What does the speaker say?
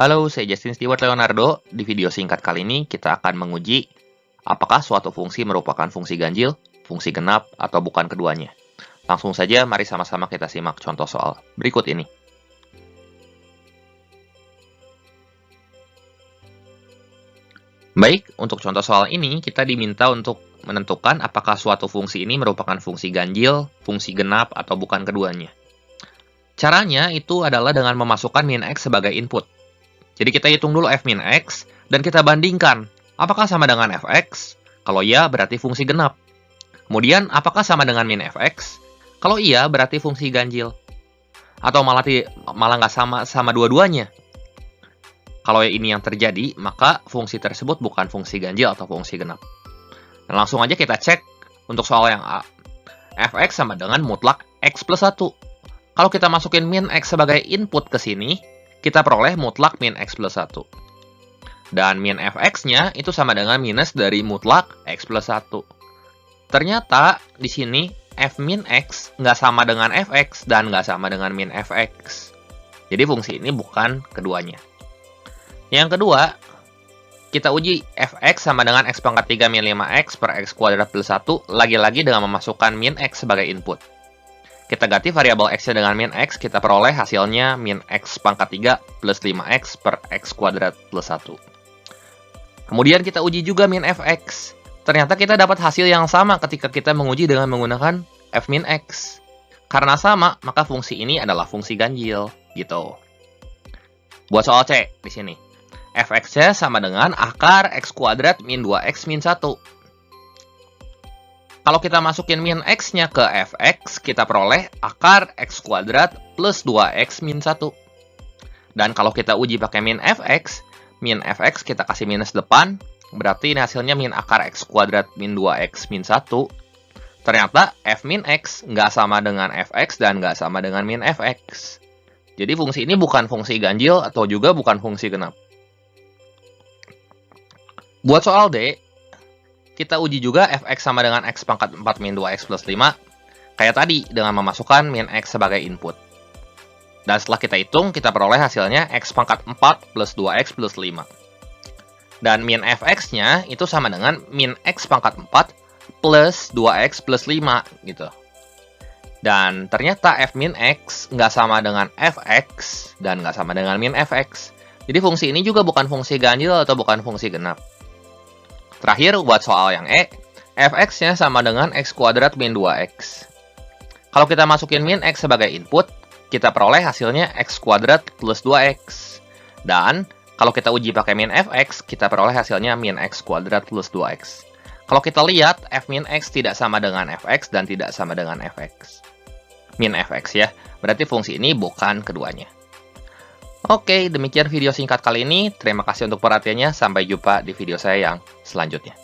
Halo, saya Justin Stewart Leonardo. Di video singkat kali ini kita akan menguji apakah suatu fungsi merupakan fungsi ganjil, fungsi genap, atau bukan keduanya. Langsung saja, mari sama-sama kita simak contoh soal berikut ini. Baik, untuk contoh soal ini kita diminta untuk menentukan apakah suatu fungsi ini merupakan fungsi ganjil, fungsi genap, atau bukan keduanya. Caranya itu adalah dengan memasukkan min x sebagai input. Jadi kita hitung dulu f min x, dan kita bandingkan, apakah sama dengan fx? Kalau iya, berarti fungsi genap. Kemudian, apakah sama dengan min fx? Kalau iya, berarti fungsi ganjil. Atau malah nggak sama dua-duanya. Kalau ini yang terjadi, maka fungsi tersebut bukan fungsi ganjil atau fungsi genap. Dan langsung aja kita cek untuk soal yang A. Fx sama dengan mutlak x plus 1. Kalau kita masukin min x sebagai input ke sini, kita peroleh mutlak min x plus 1. Dan min fx-nya itu sama dengan minus dari mutlak x plus 1. Ternyata di sini f min x nggak sama dengan fx dan nggak sama dengan min fx. Jadi fungsi ini bukan keduanya. Yang kedua, kita uji fx sama dengan x pangkat 3 min 5x per x kuadrat plus 1, lagi-lagi dengan memasukkan min x sebagai input. Kita ganti variabel x-nya dengan min x, kita peroleh hasilnya min x pangkat 3 plus 5x per x kuadrat plus 1. Kemudian kita uji juga min fx. Ternyata kita dapat hasil yang sama ketika kita menguji dengan menggunakan f min x. Karena sama, maka fungsi ini adalah fungsi ganjil, gitu. Buat soal C di sini. Fx-nya sama dengan akar x kuadrat min 2x min 1. Kalau kita masukin min x-nya ke fx, kita peroleh akar x kuadrat plus 2x min 1. Dan kalau kita uji pakai min fx kita kasih minus depan, berarti ini hasilnya min akar x kuadrat min 2x min 1. Ternyata f min x nggak sama dengan fx dan nggak sama dengan min fx. Jadi fungsi ini bukan fungsi ganjil atau juga bukan fungsi genap. Buat soal D, kita uji juga fx sama dengan x pangkat 4 min 2x plus 5, kayak tadi dengan memasukkan min x sebagai input. Dan setelah kita hitung, kita peroleh hasilnya x pangkat 4 plus 2x plus 5. Dan min fx-nya itu sama dengan min x pangkat 4 plus 2x plus 5, gitu. Dan ternyata f min x nggak sama dengan fx, dan nggak sama dengan min fx. Jadi fungsi ini juga bukan fungsi ganjil atau bukan fungsi genap. Terakhir, buat soal yang E, fx-nya sama dengan x kuadrat min 2x. Kalau kita masukin min x sebagai input, kita peroleh hasilnya x kuadrat plus 2x. Dan kalau kita uji pakai min fx, kita peroleh hasilnya min x kuadrat plus 2x. Kalau kita lihat, f min x tidak sama dengan fx dan tidak sama dengan fx. Min fx ya, berarti fungsi ini bukan keduanya. Oke, demikian video singkat kali ini. Terima kasih untuk perhatiannya. Sampai jumpa di video saya yang selanjutnya.